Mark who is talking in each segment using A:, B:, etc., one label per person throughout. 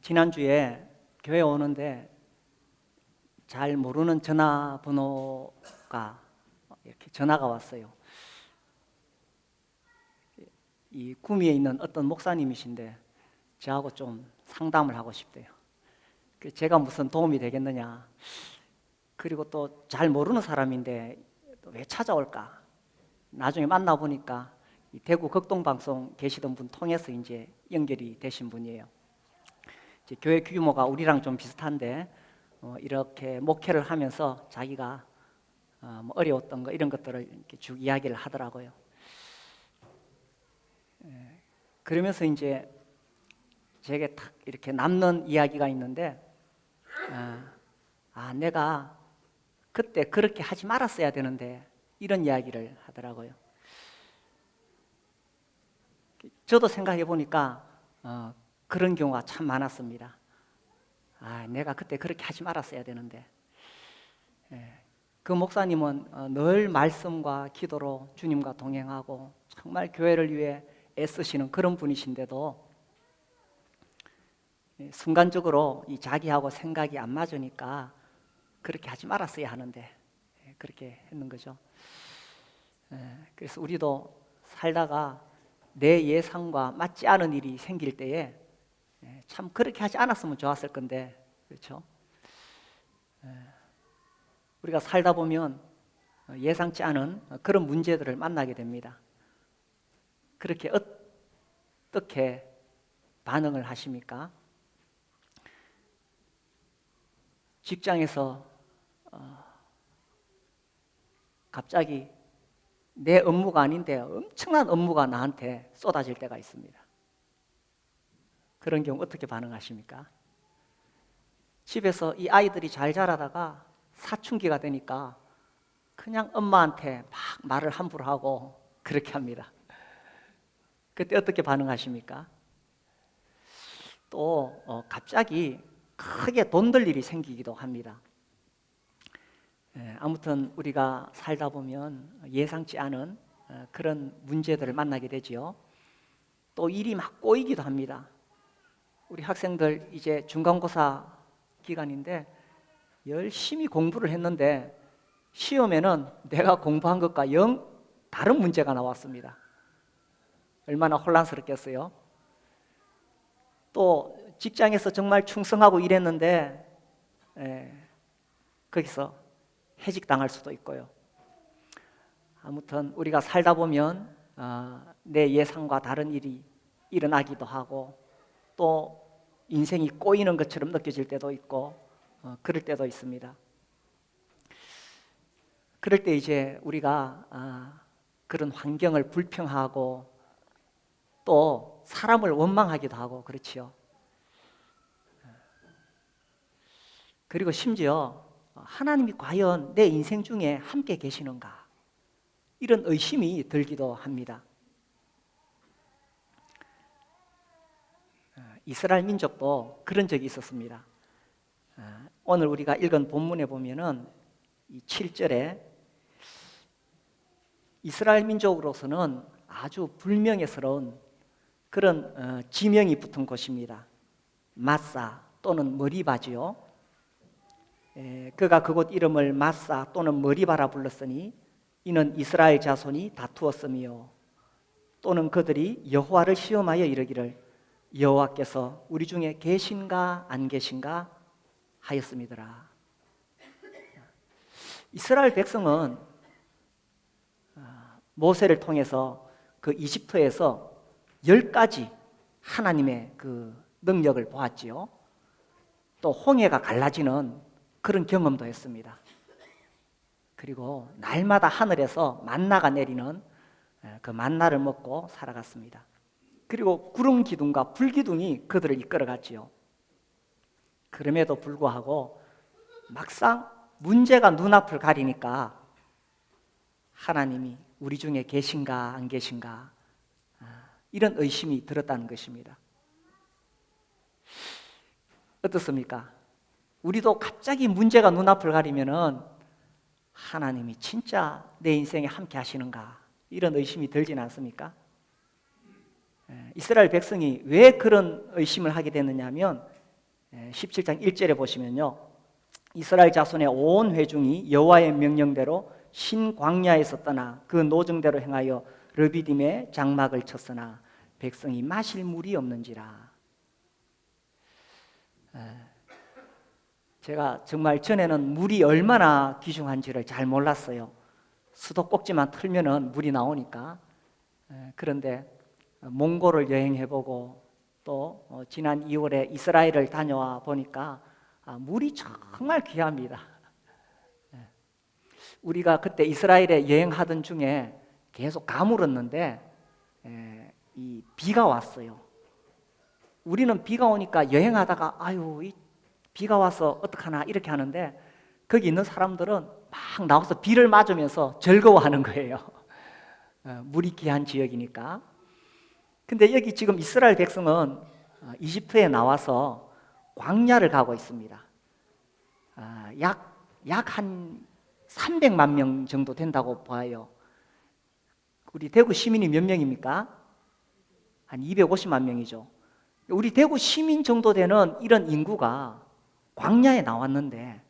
A: 지난주에 교회 오는데 잘 모르는 전화번호가 이렇게 전화가 왔어요. 이 구미에 있는 어떤 목사님이신데 저하고 좀 상담을 하고 싶대요. 제가 무슨 도움이 되겠느냐. 그리고 또 잘 모르는 사람인데 왜 찾아올까. 나중에 만나보니까 이 대구 극동방송 계시던 분 통해서 이제 연결이 되신 분이에요. 이제 교회 규모가 우리랑 좀 비슷한데 이렇게 목회를 하면서 자기가 뭐 어려웠던 거 이런 것들을 이렇게 쭉 이야기를 하더라고요. 그러면서 이제 제게 탁 이렇게 남는 이야기가 있는데, 내가 그때 그렇게 하지 말았어야 되는데 이런 이야기를 하더라고요. 저도 생각해 보니까 그런 경우가 참 많았습니다. 내가 그때 그렇게 하지 말았어야 되는데. 그 목사님은 늘 말씀과 기도로 주님과 동행하고 정말 교회를 위해 애쓰시는 그런 분이신데도 순간적으로 이 자기하고 생각이 안 맞으니까 그렇게 하지 말았어야 하는데 그렇게 했는 거죠. 그래서 우리도 살다가 내 예상과 맞지 않은 일이 생길 때에 참 그렇게 하지 않았으면 좋았을 건데, 그렇죠? 우리가 살다 보면 예상치 않은 그런 문제들을 만나게 됩니다. 그렇게 어떻게 반응을 하십니까? 직장에서 갑자기 내 업무가 아닌데 엄청난 업무가 나한테 쏟아질 때가 있습니다. 그런 경우 어떻게 반응하십니까? 집에서 이 아이들이 잘 자라다가 사춘기가 되니까 그냥 엄마한테 막 말을 함부로 하고 그렇게 합니다. 그때 어떻게 반응하십니까? 또 갑자기 크게 돈 들 일이 생기기도 합니다. 아무튼 우리가 살다 보면 예상치 않은 그런 문제들을 만나게 되지요. 또 일이 막 꼬이기도 합니다. 우리 학생들 이제 중간고사 기간인데 열심히 공부를 했는데 시험에는 내가 공부한 것과 영 다른 문제가 나왔습니다. 얼마나 혼란스럽겠어요. 또 직장에서 정말 충성하고 일했는데 거기서 해직당할 수도 있고요. 아무튼 우리가 살다 보면 내 예상과 다른 일이 일어나기도 하고 또 인생이 꼬이는 것처럼 느껴질 때도 있고 그럴 때도 있습니다. 그럴 때 이제 우리가 그런 환경을 불평하고 또 사람을 원망하기도 하고 그렇지요. 그리고 심지어 하나님이 과연 내 인생 중에 함께 계시는가 이런 의심이 들기도 합니다. 이스라엘 민족도 그런 적이 있었습니다. 오늘 우리가 읽은 본문에 보면은 이 7절에 이스라엘 민족으로서는 아주 불명예스러운 그런 지명이 붙은 곳입니다. 마사 또는 머리바지요. 그가 그곳 이름을 마사 또는 머리바라 불렀으니 이는 이스라엘 자손이 다투었으며 또는 그들이 여호와를 시험하여 이르기를 여호와께서 우리 중에 계신가 안 계신가 하였음이더라. 이스라엘 백성은 모세를 통해서 그 이집트에서 10가지 하나님의 그 능력을 보았지요. 또 홍해가 갈라지는 그런 경험도 했습니다. 그리고 날마다 하늘에서 만나가 내리는 그 만나를 먹고 살아갔습니다. 그리고 구름 기둥과 불 기둥이 그들을 이끌어갔지요. 그럼에도 불구하고 막상 문제가 눈앞을 가리니까 하나님이 우리 중에 계신가 안 계신가 이런 의심이 들었다는 것입니다. 어떻습니까? 우리도 갑자기 문제가 눈앞을 가리면은 하나님이 진짜 내 인생에 함께 하시는가 이런 의심이 들지는 않습니까? 이스라엘 백성이 왜 그런 의심을 하게 됐느냐 하면 17장 1절에 보시면요, 이스라엘 자손의 온 회중이 여호와의 명령대로 신광야에서 떠나 그 노정대로 행하여 르비딤에 장막을 쳤으나 백성이 마실 물이 없는지라. 제가 정말 전에는 물이 얼마나 귀중한지를 잘 몰랐어요. 수도꼭지만 틀면은 물이 나오니까. 그런데 몽골을 여행해보고 또 지난 2월에 이스라엘을 다녀와 보니까 물이 정말 귀합니다. 우리가 그때 이스라엘에 여행하던 중에 계속 가물었는데 이 비가 왔어요. 우리는 비가 오니까 여행하다가 아유 이 비가 와서 어떡하나 이렇게 하는데, 거기 있는 사람들은 막 나와서 비를 맞으면서 즐거워하는 거예요. 물이 귀한 지역이니까. 근데 여기 지금 이스라엘 백성은 이집트에 나와서 광야를 가고 있습니다. 약 한 300만 명 정도 된다고 봐요. 우리 대구 시민이 몇 명입니까? 한 250만 명이죠. 우리 대구 시민 정도 되는 이런 인구가 광야에 나왔는데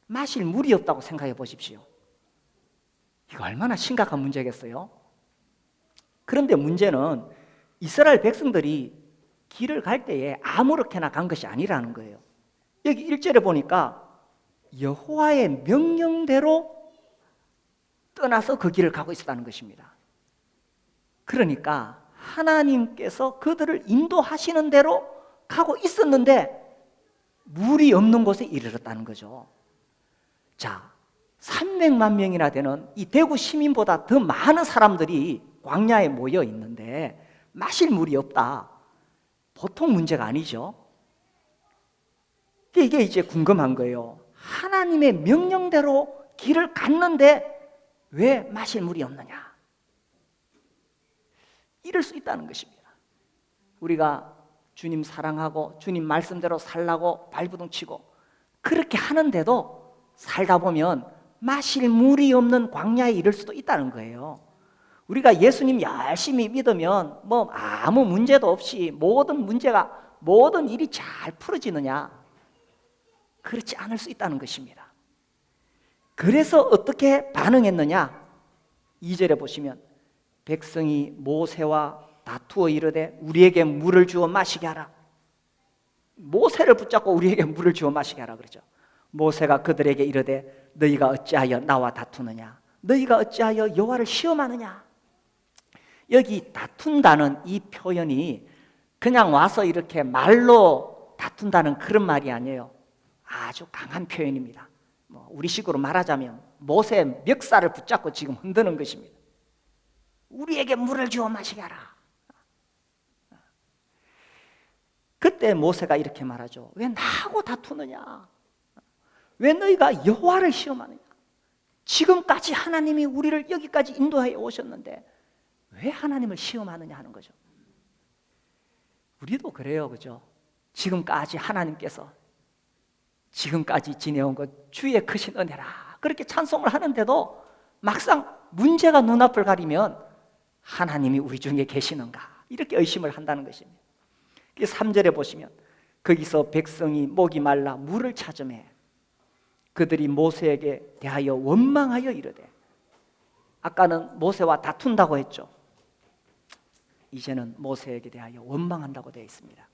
A: 마실 물이 없다고 생각해 보십시오. 이거 얼마나 심각한 문제겠어요? 그런데 문제는 이스라엘 백성들이 길을 갈 때에 아무렇게나 간 것이 아니라는 거예요. 여기 1절에 보니까 여호와의 명령대로 떠나서 그 길을 가고 있었다는 것입니다. 그러니까 하나님께서 그들을 인도하시는 대로 가고 있었는데 물이 없는 곳에 이르렀다는 거죠. 자, 300만 명이나 되는 이 대구 시민보다 더 많은 사람들이 광야에 모여 있는데 마실 물이 없다. 보통 문제가 아니죠. 이게 이제 궁금한 거예요. 하나님의 명령대로 길을 갔는데 왜 마실 물이 없느냐? 이럴 수 있다는 것입니다. 우리가 주님 사랑하고 주님 말씀대로 살라고 발버둥 치고 그렇게 하는데도 살다 보면 마실 물이 없는 광야에 이를 수도 있다는 거예요. 우리가 예수님 열심히 믿으면 뭐 아무 문제도 없이 모든 일이 잘 풀어지느냐? 그렇지 않을 수 있다는 것입니다. 그래서 어떻게 반응했느냐? 2절에 보시면 백성이 모세와 다투어 이르되 우리에게 물을 주어 마시게 하라. 모세를 붙잡고 우리에게 물을 주어 마시게 하라 그러죠. 모세가 그들에게 이르되 너희가 어찌하여 나와 다투느냐? 너희가 어찌하여 여호와를 시험하느냐? 여기 다툰다는 이 표현이 그냥 와서 이렇게 말로 다툰다는 그런 말이 아니에요. 아주 강한 표현입니다. 우리식으로 말하자면 모세의 멱살을 붙잡고 지금 흔드는 것입니다. 우리에게 물을 주어 마시게 하라. 그때 모세가 이렇게 말하죠. 왜 나하고 다투느냐? 왜 너희가 여호와를 시험하느냐? 지금까지 하나님이 우리를 여기까지 인도해 오셨는데 왜 하나님을 시험하느냐 하는 거죠. 우리도 그래요, 그죠? 지금까지 하나님께서 지금까지 지내온 것 주의 크신 은혜라 그렇게 찬송을 하는데도 막상 문제가 눈앞을 가리면 하나님이 우리 중에 계시는가 이렇게 의심을 한다는 것입니다. 3절에 보시면 거기서 백성이 목이 말라 물을 찾으매 그들이 모세에게 대하여 원망하여 이르되, 아까는 모세와 다툰다고 했죠. 이제는 모세에게 대하여 원망한다고 되어 있습니다.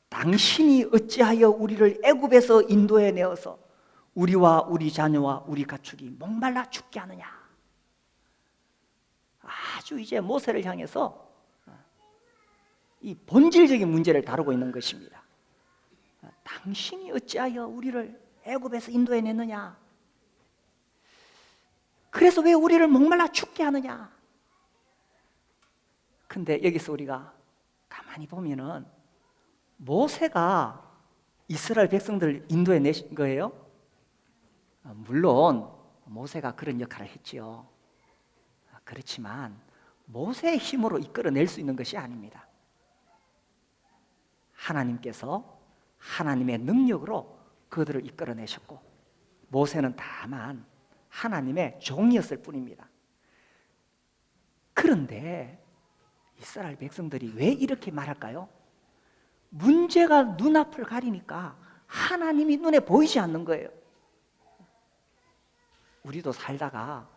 A: 당신이 어찌하여 우리를 애굽에서 인도해 내어서 우리와 우리 자녀와 우리 가축이 목말라 죽게 하느냐? 아주 이제 모세를 향해서 이 본질적인 문제를 다루고 있는 것입니다. 당신이 어찌하여 우리를 애굽에서 인도해 냈느냐? 그래서 왜 우리를 목말라 죽게 하느냐? 근데 여기서 우리가 가만히 보면은 모세가 이스라엘 백성들을 인도해 내신 거예요? 물론 모세가 그런 역할을 했지요. 그렇지만 모세의 힘으로 이끌어낼 수 있는 것이 아닙니다. 하나님께서 하나님의 능력으로 그들을 이끌어내셨고 모세는 다만 하나님의 종이었을 뿐입니다. 그런데 이스라엘 백성들이 왜 이렇게 말할까요? 문제가 눈앞을 가리니까 하나님이 눈에 보이지 않는 거예요. 우리도 살다가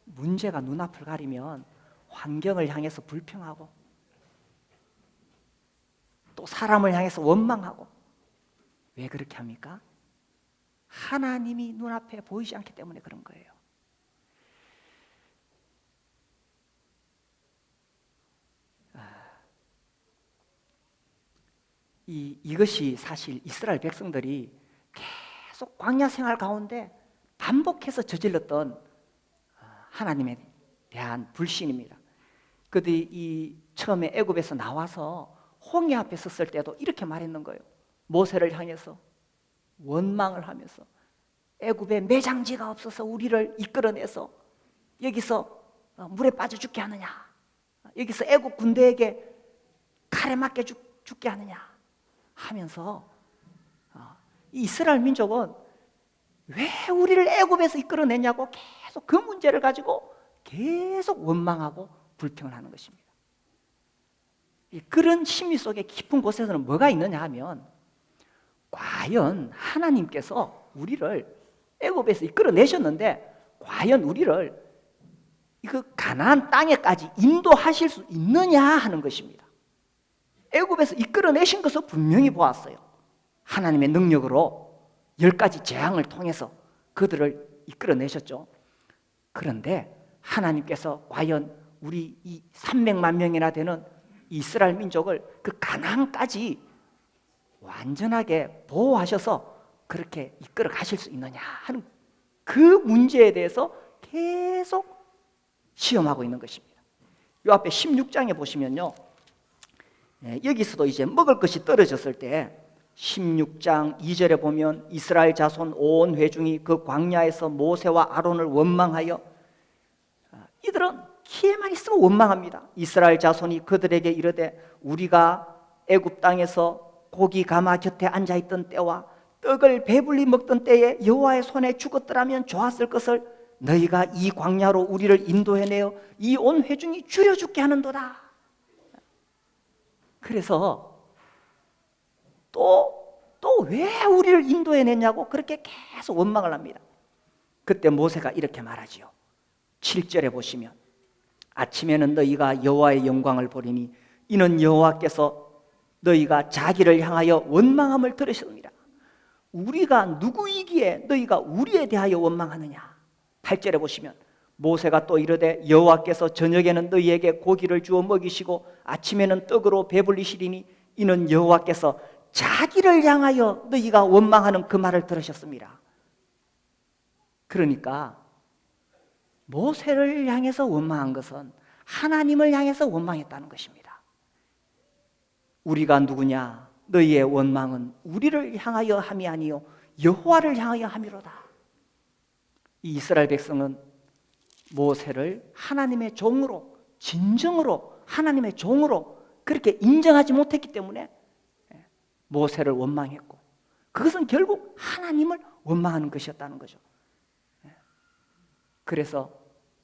A: 문제가 눈앞을 가리면 환경을 향해서 불평하고 또 사람을 향해서 원망하고, 왜 그렇게 합니까? 하나님이 눈앞에 보이지 않기 때문에 그런 거예요. 이것이 사실 이스라엘 백성들이 계속 광야 생활 가운데 반복해서 저질렀던 하나님에 대한 불신입니다. 그들이 처음에 애굽에서 나와서 홍해 앞에 섰을 때도 이렇게 말했는 거예요. 모세를 향해서 원망을 하면서, 애굽에 매장지가 없어서 우리를 이끌어내서 여기서 물에 빠져 죽게 하느냐, 여기서 애굽 군대에게 칼에 맞게 죽게 하느냐 하면서, 이 이스라엘 민족은 왜 우리를 애굽에서 이끌어냈냐고 계속 그 문제를 가지고 계속 원망하고 불평을 하는 것입니다. 그런 심리 속에 깊은 곳에서는 뭐가 있느냐 하면, 과연 하나님께서 우리를 애굽에서 이끌어내셨는데 과연 우리를 이거 가나안 땅에까지 인도하실 수 있느냐 하는 것입니다. 애굽에서 이끌어내신 것을 분명히 보았어요. 하나님의 능력으로 10가지 재앙을 통해서 그들을 이끌어내셨죠. 그런데 하나님께서 과연 우리 이 300만 명이나 되는 이스라엘 민족을 그 가나안까지 완전하게 보호하셔서 그렇게 이끌어 가실 수 있느냐 하는 그 문제에 대해서 계속 시험하고 있는 것입니다. 이 앞에 16장에 보시면요, 여기서도 이제 먹을 것이 떨어졌을 때 16장 2절에 보면, 이스라엘 자손 온 회중이 그 광야에서 모세와 아론을 원망하여, 이들은 기회만 있으면 원망합니다. 이스라엘 자손이 그들에게 이르되, 우리가 애굽 땅에서 고기 가마 곁에 앉아있던 때와 떡을 배불리 먹던 때에 여호와의 손에 죽었더라면 좋았을 것을 너희가 이 광야로 우리를 인도해내어 이 온 회중이 줄여 죽게 하는도다. 그래서 또 왜 우리를 인도해냈냐고 그렇게 계속 원망을 합니다. 그때 모세가 이렇게 말하지요. 7절에 보시면, 아침에는 너희가 여호와의 영광을 보리니 이는 여호와께서 너희가 자기를 향하여 원망함을 들으셨느니라. 우리가 누구이기에 너희가 우리에 대하여 원망하느냐. 8절에 보시면, 모세가 또 이르되 여호와께서 저녁에는 너희에게 고기를 주어 먹이시고 아침에는 떡으로 배불리시리니 이는 여호와께서 자기를 향하여 너희가 원망하는 그 말을 들으셨습니다. 그러니까 모세를 향해서 원망한 것은 하나님을 향해서 원망했다는 것입니다. 우리가 누구냐? 너희의 원망은 우리를 향하여 함이 아니요 여호와를 향하여 함이로다. 이 이스라엘 백성은 모세를 하나님의 종으로, 진정으로 하나님의 종으로 그렇게 인정하지 못했기 때문에 모세를 원망했고, 그것은 결국 하나님을 원망하는 것이었다는 거죠. 그래서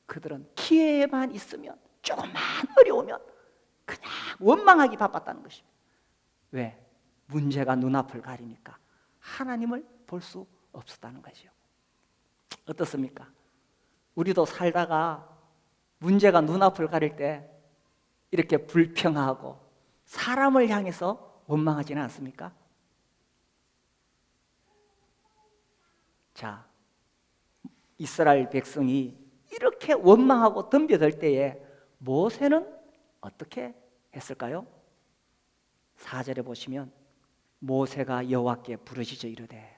A: 그들은 기회만 있으면, 조금만 어려우면 그냥 원망하기 바빴다는 것입니다. 왜? 문제가 눈앞을 가리니까 하나님을 볼 수 없었다는 거죠. 어떻습니까? 우리도 살다가 문제가 눈앞을 가릴 때 이렇게 불평하고 사람을 향해서 원망하지는 않습니까? 자, 이스라엘 백성이 이렇게 원망하고 덤벼들 때에 모세는 어떻게 했을까요? 4절에 보시면, 모세가 여호와께 부르짖어 이르되,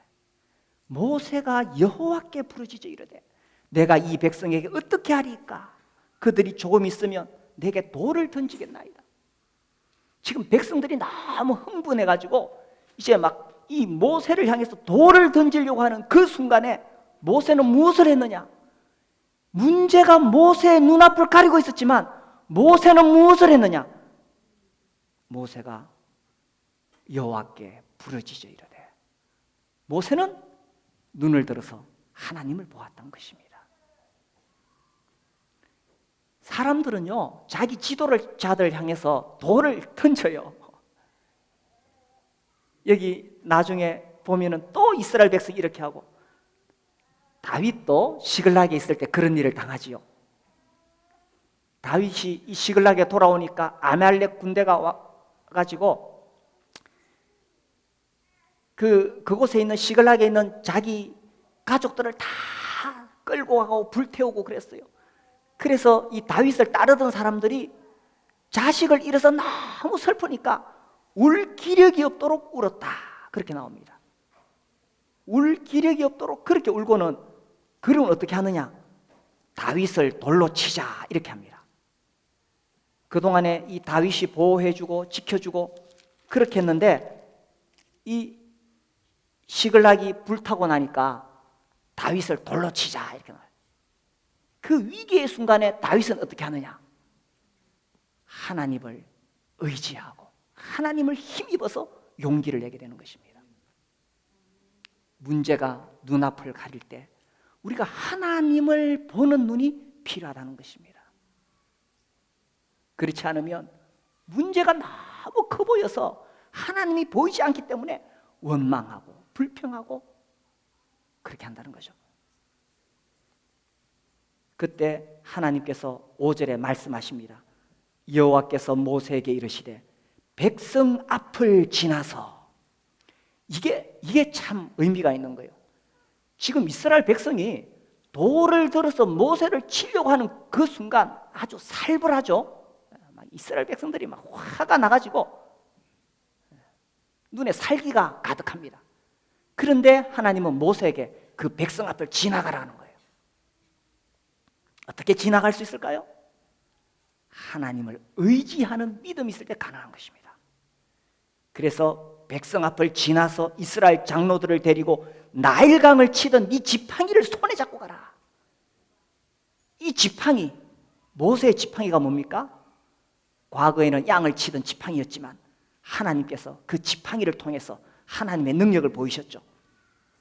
A: 모세가 여호와께 부르짖어 이르되 내가 이 백성에게 어떻게 하리까? 그들이 조금 있으면 내게 돌을 던지겠나이다. 지금 백성들이 너무 흥분해가지고 이제 막 이 모세를 향해서 돌을 던지려고 하는 그 순간에 모세는 무엇을 했느냐? 문제가 모세의 눈앞을 가리고 있었지만 모세는 무엇을 했느냐? 모세가 여호와께 부르짖어 이르되, 모세는 눈을 들어서 하나님을 보았던 것입니다. 사람들은요, 자기 지도자들 향해서 돌을 던져요. 여기 나중에 보면은 또 이스라엘 백성이 이렇게 하고, 다윗도 시글락에 있을 때 그런 일을 당하지요. 다윗이 이 시글락에 돌아오니까 아말렉 군대가 와가지고 그곳에 있는 시글락에 있는 자기 가족들을 다 끌고 가고 불태우고 그랬어요. 그래서 이 다윗을 따르던 사람들이 자식을 잃어서 너무 슬프니까 울 기력이 없도록 울었다, 그렇게 나옵니다. 울 기력이 없도록 그렇게 울고는, 그러면 어떻게 하느냐? 다윗을 돌로 치자, 이렇게 합니다. 그동안에 이 다윗이 보호해주고 지켜주고 그렇게 했는데, 이 시글락이 불타고 나니까 다윗을 돌로 치자, 이렇게 나와요. 그 위기의 순간에 다윗은 어떻게 하느냐? 하나님을 의지하고 하나님을 힘입어서 용기를 내게 되는 것입니다. 문제가 눈앞을 가릴 때 우리가 하나님을 보는 눈이 필요하다는 것입니다. 그렇지 않으면 문제가 너무 커 보여서 하나님이 보이지 않기 때문에 원망하고 불평하고 그렇게 한다는 거죠. 그때 하나님께서 5절에 말씀하십니다. 여호와께서 모세에게 이르시되 백성 앞을 지나서, 이게 참 의미가 있는 거예요. 지금 이스라엘 백성이 돌을 들어서 모세를 치려고 하는 그 순간 아주 살벌하죠. 이스라엘 백성들이 막 화가 나가지고 눈에 살기가 가득합니다. 그런데 하나님은 모세에게 그 백성 앞을 지나가라는 거예요. 어떻게 지나갈 수 있을까요? 하나님을 의지하는 믿음이 있을 때 가능한 것입니다. 그래서 백성 앞을 지나서 이스라엘 장로들을 데리고 나일강을 치던 이 지팡이를 손에 잡고 가라. 이 지팡이, 모세의 지팡이가 뭡니까? 과거에는 양을 치던 지팡이였지만 하나님께서 그 지팡이를 통해서 하나님의 능력을 보이셨죠.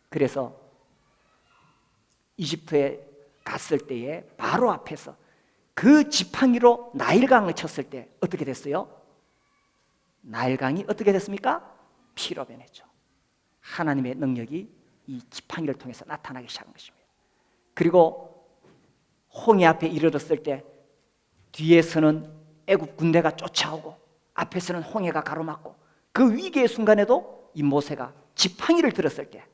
A: 그래서 이집트에 갔을 때에 바로 앞에서 그 지팡이로 나일강을 쳤을 때 어떻게 됐어요? 나일강이 어떻게 됐습니까? 피로 변했죠. 하나님의 능력이 이 지팡이를 통해서 나타나기 시작한 것입니다. 그리고 홍해 앞에 이르렀을 때 뒤에서는 애굽 군대가 쫓아오고 앞에서는 홍해가 가로막고, 그 위기의 순간에도 이 모세가 지팡이를 들었을 때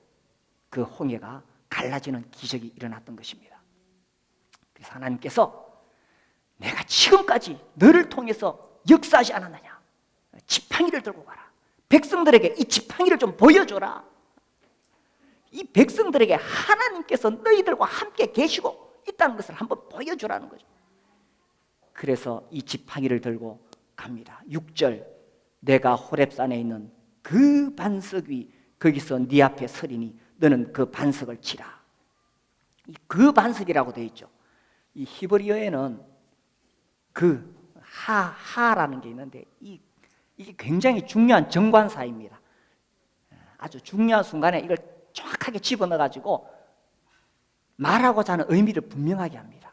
A: 그 홍해가 갈라지는 기적이 일어났던 것입니다. 그래서 하나님께서 내가 지금까지 너를 통해서 역사하지 않았느냐? 지팡이를 들고 가라. 백성들에게 이 지팡이를 좀 보여줘라. 이 백성들에게 하나님께서 너희들과 함께 계시고 있다는 것을 한번 보여주라는 거죠. 그래서 이 지팡이를 들고 갑니다. 6절, 내가 호렙산에 있는 그 반석 위 거기서 네 앞에 서리니 너는 그 반석을 치라. 그 반석이라고 되어 있죠. 이 히브리어에는 그 하라는 게 있는데 이게 굉장히 중요한 정관사입니다. 아주 중요한 순간에 이걸 정확하게 집어넣어가지고 말하고자 하는 의미를 분명하게 합니다.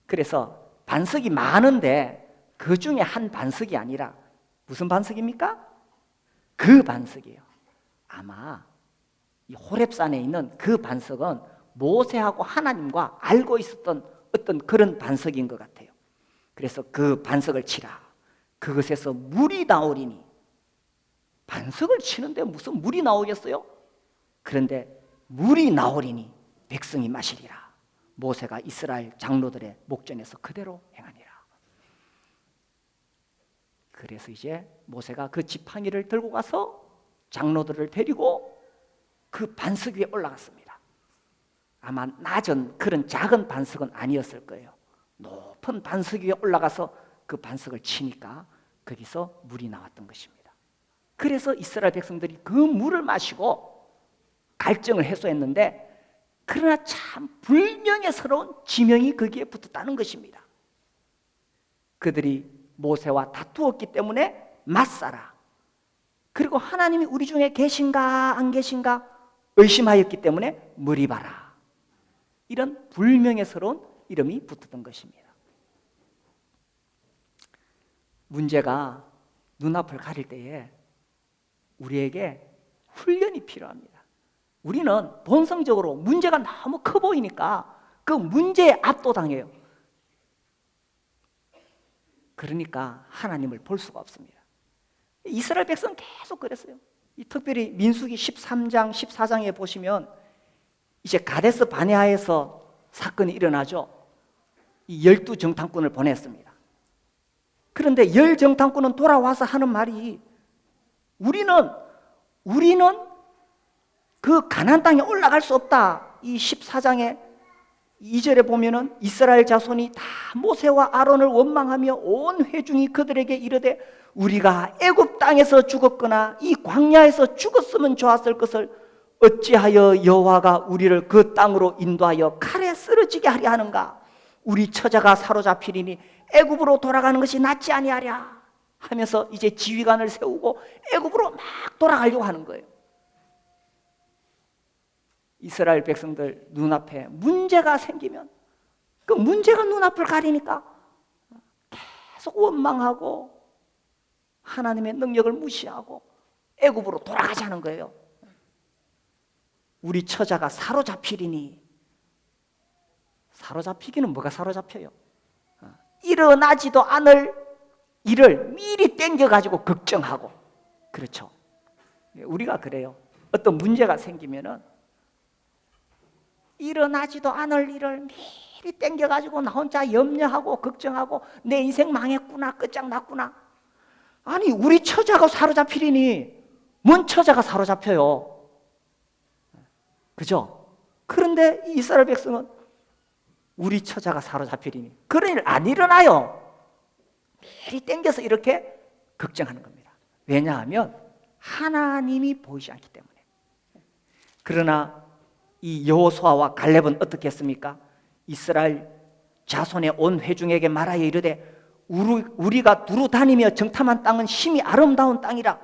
A: 그래서 반석이 많은데 그 중에 한 반석이 아니라 무슨 반석입니까? 그 반석이에요. 아마 이 호렙산에 있는 그 반석은 모세하고 하나님과 알고 있었던 어떤 그런 반석인 것 같아요. 그래서 그 반석을 치라. 그것에서 물이 나오리니. 반석을 치는데 무슨 물이 나오겠어요? 그런데 물이 나오리니 백성이 마시리라. 모세가 이스라엘 장로들의 목전에서 그대로 행하니라. 그래서 이제 모세가 그 지팡이를 들고 가서 장로들을 데리고 그 반석 위에 올라갔습니다. 아마 낮은 그런 작은 반석은 아니었을 거예요. 높은 반석 위에 올라가서 그 반석을 치니까 거기서 물이 나왔던 것입니다. 그래서 이스라엘 백성들이 그 물을 마시고 갈증을 해소했는데, 그러나 참 불명예스러운 지명이 거기에 붙었다는 것입니다. 그들이 모세와 다투었기 때문에 맞사라. 그리고 하나님이 우리 중에 계신가 안 계신가 의심하였기 때문에 무리바라. 이런 불명예스러운 이름이 붙었던 것입니다. 문제가 눈앞을 가릴 때에 우리에게 훈련이 필요합니다. 우리는 본성적으로 문제가 너무 커 보이니까 그 문제에 압도당해요. 그러니까 하나님을 볼 수가 없습니다. 이스라엘 백성은 계속 그랬어요. 특별히 민수기 13장, 14장에 보시면 이제 가데스 바네아에서 사건이 일어나죠. 이 12정탐꾼을 보냈습니다. 그런데 10정탐꾼은 돌아와서 하는 말이 우리는 그 가나안 땅에 올라갈 수 없다. 이 14장에 2절에 보면은 이스라엘 자손이 다 모세와 아론을 원망하며 온 회중이 그들에게 이르되 우리가 애굽 땅에서 죽었거나 이 광야에서 죽었으면 좋았을 것을 어찌하여 여호와가 우리를 그 땅으로 인도하여 칼에 쓰러지게 하려 하는가? 우리 처자가 사로잡히리니 애굽으로 돌아가는 것이 낫지 아니하랴 하면서 이제 지휘관을 세우고 애굽으로 막 돌아가려고 하는 거예요. 이스라엘 백성들 눈앞에 문제가 생기면 그 문제가 눈앞을 가리니까 계속 원망하고 하나님의 능력을 무시하고 애굽으로 돌아가자는 거예요. 우리 처자가 사로잡히리니, 사로잡히기는 뭐가 사로잡혀요? 일어나지도 않을 일을 미리 땡겨가지고 걱정하고, 그렇죠. 우리가 그래요. 어떤 문제가 생기면은 일어나지도 않을 일을 미리 땡겨가지고 나 혼자 염려하고 걱정하고 내 인생 망했구나, 끝장났구나. 아니 우리 처자가 사로잡히리니 뭔 처자가 사로잡혀요? 그죠? 그런데 이스라엘 백성은 우리 처자가 사로잡히리니 그런 일 안 일어나요. 미리 땡겨서 이렇게 걱정하는 겁니다. 왜냐하면 하나님이 보이지 않기 때문에. 그러나 이 여호수아와 갈렙은 어떻게 했습니까? 이스라엘 자손의 온 회중에게 말하여 이르되 우리가 두루 다니며 정탐한 땅은 심히 아름다운 땅이라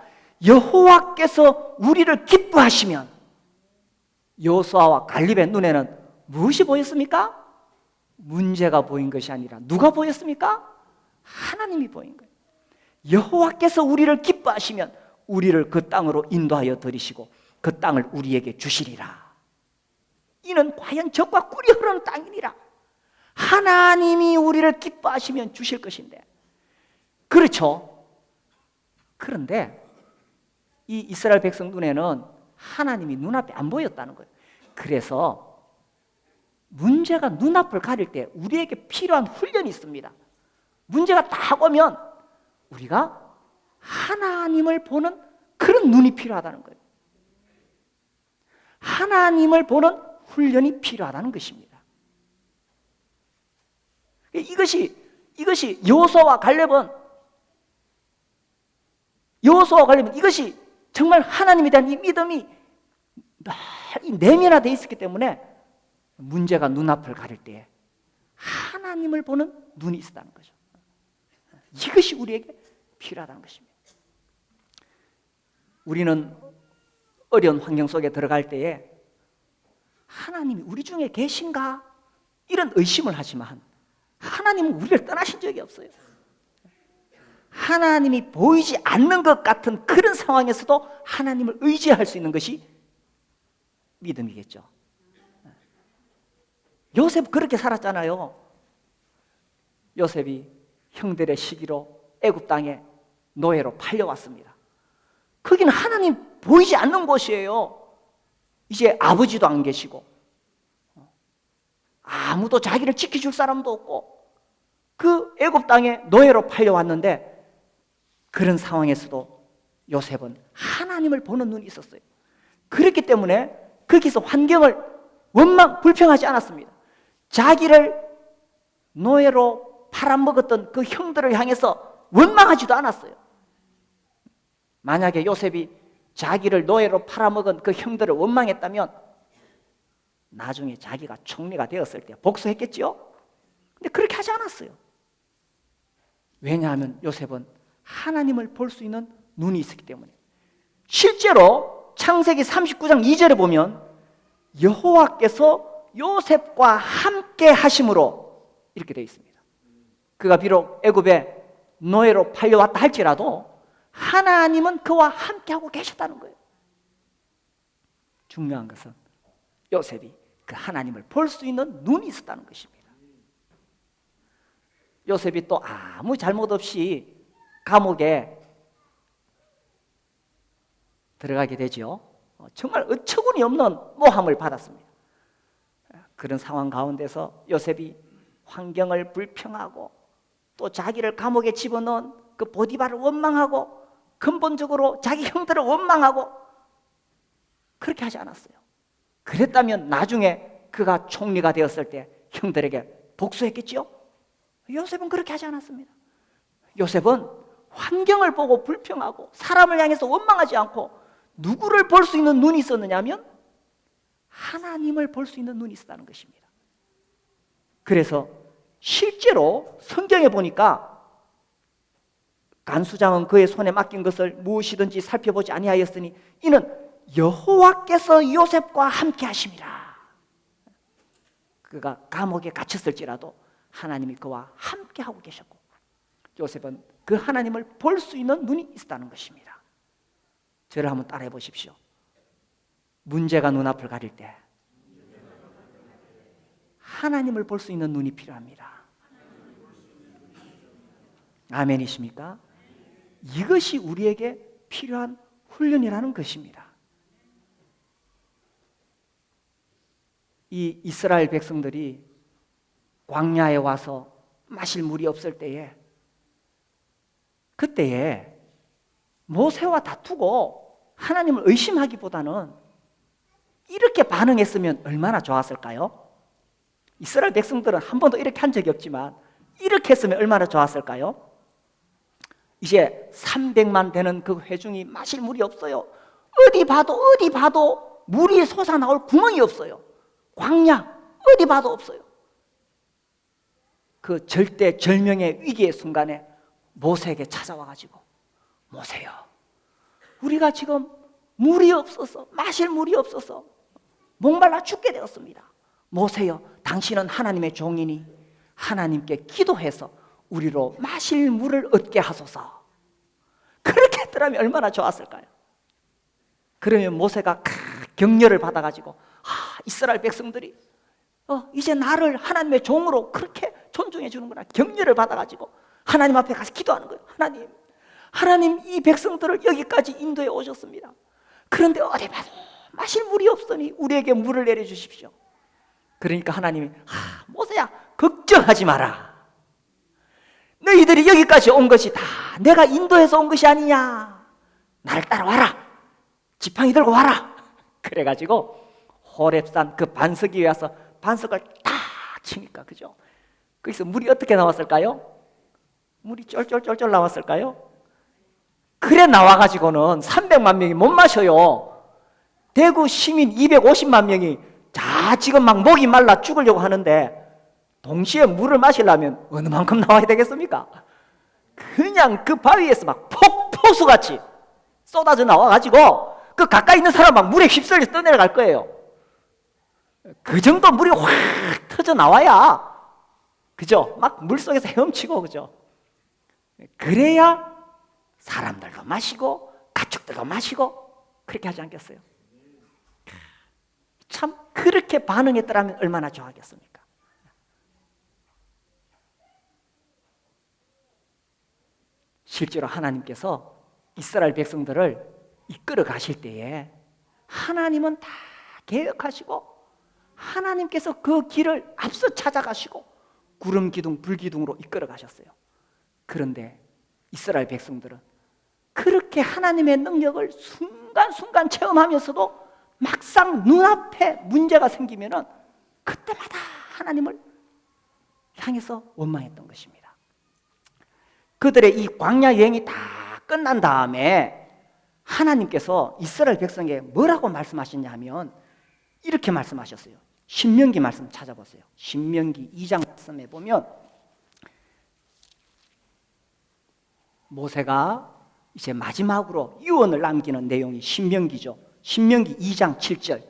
A: 여호와께서 우리를 기뻐하시면. 여호수아와 갈렙의 눈에는 무엇이 보였습니까? 문제가 보인 것이 아니라 누가 보였습니까? 하나님이 보인 거예요. 여호와께서 우리를 기뻐하시면 우리를 그 땅으로 인도하여 들이시고 그 땅을 우리에게 주시리라. 이는 과연 젖과 꿀이 흐르는 땅이니라. 하나님이 우리를 기뻐하시면 주실 것인데, 그렇죠. 그런데 이 이스라엘 백성 눈에는 하나님이 눈앞에 안 보였다는 거예요. 그래서 문제가 눈앞을 가릴 때 우리에게 필요한 훈련이 있습니다. 문제가 딱 오면 우리가 하나님을 보는 그런 눈이 필요하다는 거예요. 하나님을 보는 훈련이 필요하다는 것입니다. 이것이 여호수아와 갈렙은 이것이 정말 하나님에 대한 이 믿음이 내면화되어 있었기 때문에 문제가 눈앞을 가릴 때 하나님을 보는 눈이 있었다는 거죠. 이것이 우리에게 필요하다는 것입니다. 우리는 어려운 환경 속에 들어갈 때에 하나님이 우리 중에 계신가? 이런 의심을 하지만 하나님은 우리를 떠나신 적이 없어요. 하나님이 보이지 않는 것 같은 그런 상황에서도 하나님을 의지할 수 있는 것이 믿음이겠죠. 요셉 그렇게 살았잖아요. 요셉이 형들의 시기로 애굽 땅에 노예로 팔려왔습니다. 거기는 하나님 보이지 않는 곳이에요. 이제 아버지도 안 계시고 아무도 자기를 지켜줄 사람도 없고 그 애굽 땅에 노예로 팔려왔는데 그런 상황에서도 요셉은 하나님을 보는 눈이 있었어요. 그렇기 때문에 거기서 환경을 불평하지 않았습니다. 자기를 노예로 팔아먹었던 그 형들을 향해서 원망하지도 않았어요. 만약에 요셉이 자기를 노예로 팔아먹은 그 형들을 원망했다면 나중에 자기가 총리가 되었을 때 복수했겠지요? 근데 그렇게 하지 않았어요. 왜냐하면 요셉은 하나님을 볼 수 있는 눈이 있었기 때문에. 실제로 창세기 39장 2절에 보면 여호와께서 요셉과 함께 하심으로 이렇게 되어 있습니다. 그가 비록 애굽에 노예로 팔려왔다 할지라도 하나님은 그와 함께하고 계셨다는 거예요. 중요한 것은 요셉이 그 하나님을 볼 수 있는 눈이 있었다는 것입니다. 요셉이 또 아무 잘못 없이 감옥에 들어가게 되죠. 정말 어처구니 없는 모함을 받았습니다. 그런 상황 가운데서 요셉이 환경을 불평하고 또 자기를 감옥에 집어넣은 그 보디발을 원망하고 근본적으로 자기 형들을 원망하고 그렇게 하지 않았어요. 그랬다면 나중에 그가 총리가 되었을 때 형들에게 복수했겠죠? 요셉은 그렇게 하지 않았습니다. 요셉은 환경을 보고 불평하고 사람을 향해서 원망하지 않고 누구를 볼 수 있는 눈이 있었느냐면 하나님을 볼 수 있는 눈이 있었다는 것입니다. 그래서 실제로 성경에 보니까 간수장은 그의 손에 맡긴 것을 무엇이든지 살펴보지 아니하였으니 이는 여호와께서 요셉과 함께 하심이라. 그가 감옥에 갇혔을지라도 하나님이 그와 함께 하고 계셨고 요셉은 그 하나님을 볼 수 있는 눈이 있었다는 것입니다. 저를 한번 따라해 보십시오. 문제가 눈앞을 가릴 때 하나님을 볼 수 있는 눈이 필요합니다. 아멘이십니까? 이것이 우리에게 필요한 훈련이라는 것입니다. 이 이스라엘 백성들이 광야에 와서 마실 물이 없을 때에 그때에 모세와 다투고 하나님을 의심하기보다는 이렇게 반응했으면 얼마나 좋았을까요? 이스라엘 백성들은 한 번도 이렇게 한 적이 없지만 이렇게 했으면 얼마나 좋았을까요? 이제 300만 되는 그 회중이 마실 물이 없어요. 어디 봐도 물이 솟아나올 구멍이 없어요. 광야 어디 봐도 없어요. 그 절대 절명의 위기의 순간에 모세에게 찾아와가지고 모세요, 우리가 지금 물이 없어서 마실 물이 없어서 목말라 죽게 되었습니다. 모세요, 당신은 하나님의 종이니 하나님께 기도해서 우리로 마실 물을 얻게 하소서. 그렇게 했더라면 얼마나 좋았을까요? 그러면 모세가 격려를 받아가지고 이스라엘 백성들이 이제 나를 하나님의 종으로 그렇게 존중해 주는구나. 격려를 받아가지고 하나님 앞에 가서 기도하는 거예요. 하나님 이 백성들을 여기까지 인도해 오셨습니다. 그런데 어디 봐도 마실 물이 없으니 우리에게 물을 내려주십시오. 그러니까 하나님이 모세야, 걱정하지 마라. 너희들이 여기까지 온 것이 다 내가 인도해서 온 것이 아니냐. 나를 따라와라. 지팡이 들고 와라. 그래가지고 호렙산 그 반석 위에 와서 반석을 다 치니까, 그죠? 거기서 물이 어떻게 나왔을까요? 물이 쫄쫄쫄쫄 나왔을까요? 그래 나와가지고는 300만 명이 못 마셔요. 대구 시민 250만 명이 지금 막 목이 말라 죽으려고 하는데 동시에 물을 마시려면 어느 만큼 나와야 되겠습니까? 그냥 그 바위에서 막 폭포수같이 쏟아져 나와가지고 그 가까이 있는 사람 막 물에 휩쓸려서 떠내려갈 거예요. 그 정도 물이 확 터져 나와야, 그죠? 막 물속에서 헤엄치고, 그죠? 그래야 사람들도 마시고 가축들도 마시고 그렇게 하지 않겠어요? 참 그렇게 반응했더라면 얼마나 좋아하겠습니까? 실제로 하나님께서 이스라엘 백성들을 이끌어 가실 때에 하나님은 다 계획하시고 하나님께서 그 길을 앞서 찾아가시고 구름 기둥 불 기둥으로 이끌어 가셨어요. 그런데 이스라엘 백성들은 그렇게 하나님의 능력을 순간순간 체험하면서도 막상 눈앞에 문제가 생기면은 그때마다 하나님을 향해서 원망했던 것입니다. 그들의 이 광야 여행이 다 끝난 다음에 하나님께서 이스라엘 백성에게 뭐라고 말씀하셨냐 하면 이렇게 말씀하셨어요. 신명기 말씀 찾아보세요. 신명기 2장 말씀에 보면 모세가 이제 마지막으로 유언을 남기는 내용이 신명기죠. 신명기 2장 7절.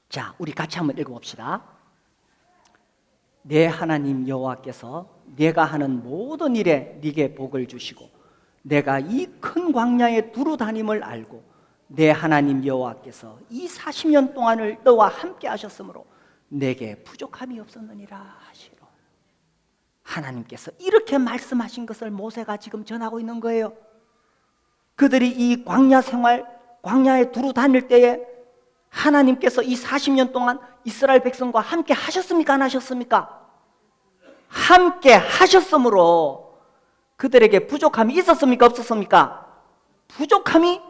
A: 자, 우리 같이 한번 읽어봅시다. 내 하나님 여호와께서 내가 하는 모든 일에 네게 복을 주시고 내가 이 큰 광야에 두루 다님을 알고 내 하나님 여호와께서 이 40년 동안을 너와 함께 하셨으므로 내게 부족함이 없었느니라 하시로. 하나님께서 이렇게 말씀하신 것을 모세가 지금 전하고 있는 거예요. 그들이 이 광야 생활, 광야에 두루 다닐 때에 하나님께서 이 40년 동안 이스라엘 백성과 함께 하셨습니까? 안 하셨습니까? 함께 하셨으므로 그들에게 부족함이 있었습니까? 없었습니까? 부족함이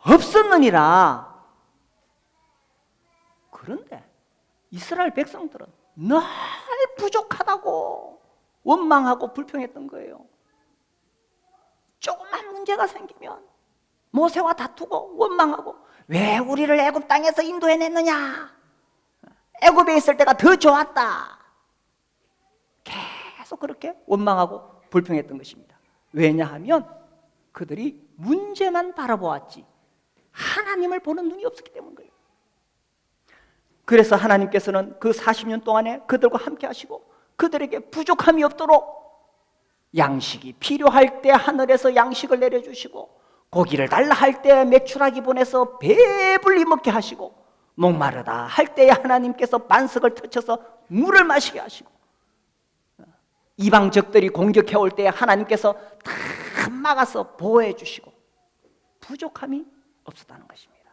A: 없었느니라. 그런데 이스라엘 백성들은 늘 부족하다고 원망하고 불평했던 거예요. 조그만 문제가 생기면 모세와 다투고 원망하고, 왜 우리를 애굽 땅에서 인도해냈느냐, 애굽에 있을 때가 더 좋았다, 계속 그렇게 원망하고 불평했던 것입니다. 왜냐하면 그들이 문제만 바라보았지 하나님을 보는 눈이 없었기 때문이에요. 그래서 하나님께서는 그 40년 동안에 그들과 함께 하시고 그들에게 부족함이 없도록 양식이 필요할 때 하늘에서 양식을 내려주시고, 고기를 달라 할 때 메추라기 보내서 배불리 먹게 하시고, 목마르다 할 때에 하나님께서 반석을 터쳐서 물을 마시게 하시고, 이방 적들이 공격해 올 때에 하나님께서 다 막아서 보호해 주시고, 부족함이 없었다는 것입니다.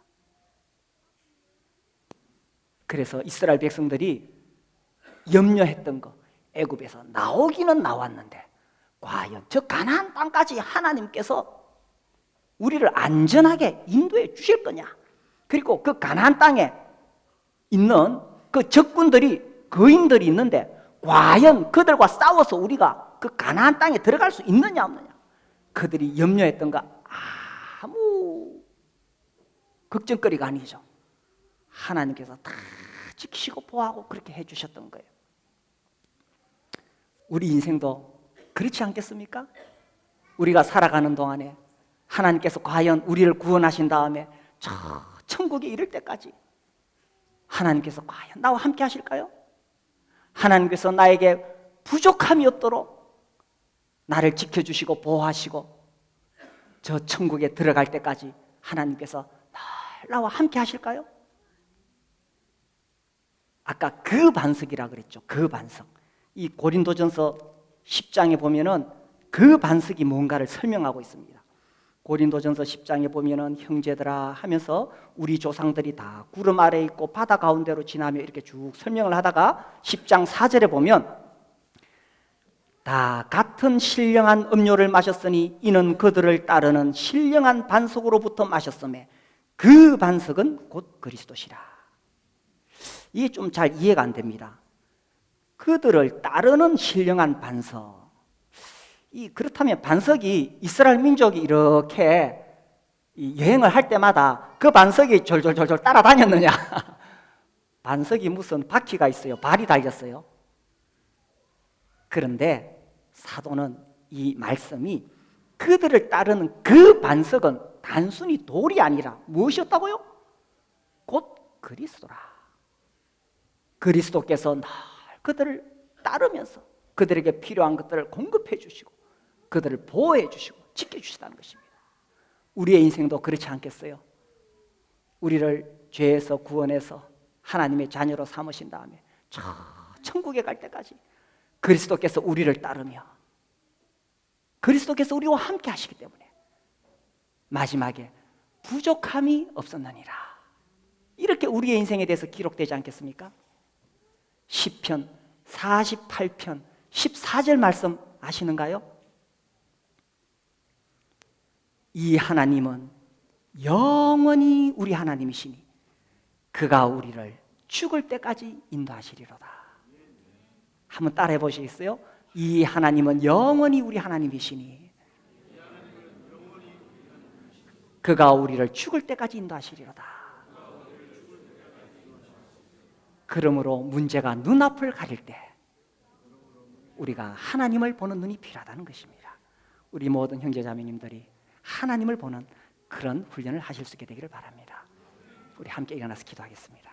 A: 그래서 이스라엘 백성들이 염려했던 거, 애굽에서 나오기는 나왔는데 과연 저 가나안 땅까지 하나님께서 우리를 안전하게 인도해 주실 거냐, 그리고 그 가나안 땅에 있는 그 적군들이, 거인들이 있는데 과연 그들과 싸워서 우리가 그 가나안 땅에 들어갈 수 있느냐 없느냐, 그들이 염려했던가 아무 걱정거리가 아니죠. 하나님께서 다 지키시고 보호하고 그렇게 해주셨던 거예요. 우리 인생도 그렇지 않겠습니까? 우리가 살아가는 동안에 하나님께서 과연 우리를 구원하신 다음에 저 천국에 이를 때까지 하나님께서 과연 나와 함께 하실까요? 하나님께서 나에게 부족함이 없도록 나를 지켜주시고 보호하시고 저 천국에 들어갈 때까지 하나님께서 늘 나와 함께 하실까요? 아까 그 반석이라 그랬죠. 그 반석. 이 고린도전서 10장에 보면은 그 반석이 뭔가를 설명하고 있습니다. 고린도전서 10장에 보면은 형제들아 하면서 우리 조상들이 다 구름 아래에 있고 바다 가운데로 지나며 이렇게 쭉 설명을 하다가 10장 4절에 보면, 다 같은 신령한 음료를 마셨으니 이는 그들을 따르는 신령한 반석으로부터 마셨음에 그 반석은 곧 그리스도시라. 이게 좀 잘 이해가 안 됩니다. 그들을 따르는 신령한 반석. 그렇다면 반석이, 이스라엘 민족이 이렇게 여행을 할 때마다 그 반석이 졸졸졸졸 따라다녔느냐? 반석이 무슨 바퀴가 있어요? 발이 달렸어요? 그런데 사도는 이 말씀이 그들을 따르는 그 반석은 단순히 돌이 아니라 무엇이었다고요? 곧 그리스도라. 그리스도께서 늘 그들을 따르면서 그들에게 필요한 것들을 공급해 주시고 그들을 보호해 주시고 지켜주시다는 것입니다. 우리의 인생도 그렇지 않겠어요? 우리를 죄에서 구원해서 하나님의 자녀로 삼으신 다음에 저 천국에 갈 때까지 그리스도께서 우리를 따르며 그리스도께서 우리와 함께 하시기 때문에 마지막에 부족함이 없었느니라. 이렇게 우리의 인생에 대해서 기록되지 않겠습니까? 시편 48편 14절 말씀 아시는가요? 이 하나님은 영원히 우리 하나님이시니 그가 우리를 죽을 때까지 인도하시리로다. 한번 따라해 보시겠어요? 이 하나님은 영원히 우리 하나님이시니 그가 우리를 죽을 때까지 인도하시리로다. 그러므로 문제가 눈앞을 가릴 때 우리가 하나님을 보는 눈이 필요하다는 것입니다. 우리 모든 형제자매님들이 하나님을 보는 그런 훈련을 하실 수 있게 되기를 바랍니다. 우리 함께 일어나서 기도하겠습니다.